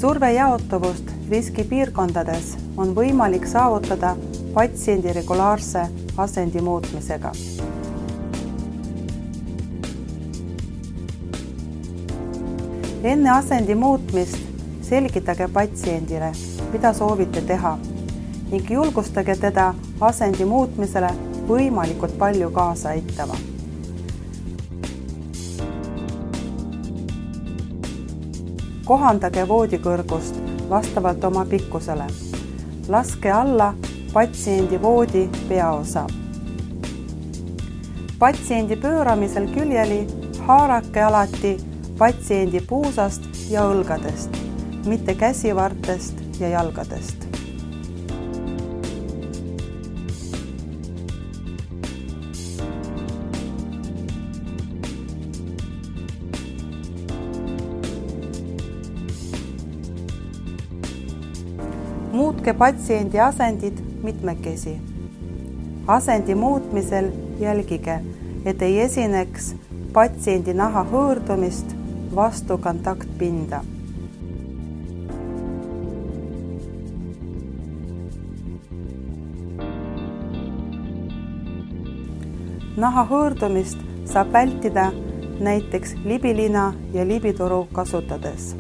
Surve jaotuvust riskipiirkondades on võimalik saavutada patsiendi regulaarse asendi muutmisega. Enne asendi muutmist selgitage patsiendile, mida soovite teha ning julgustage teda asendi muutmisele võimalikult palju kaasa aitama. Kohandage voodikõrgust vastavalt oma pikkusele. Laske alla patsiendi voodi peaosa. Patsiendi pööramisel küljeli haarake alati patsiendi puusast ja õlgadest, mitte käsivartest ja jalgadest. Muutke patsiendi asendid mitmekesi. Asendi muutmisel jälgige, et ei esineks patsiendi naha hõõrdumist vastu kontaktpinda. Naha hõõrdumist saab vältida näiteks libilina ja libituru kasutades.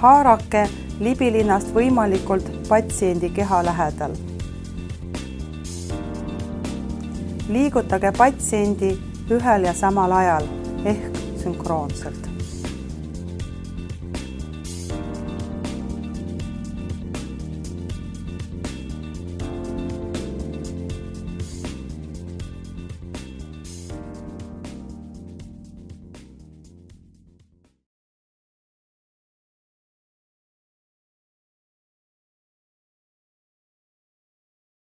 Haarake libilinast võimalikult patsiendi keha lähedal. Liigutage patsiendi ühel ja samal ajal ehk sünkroonselt.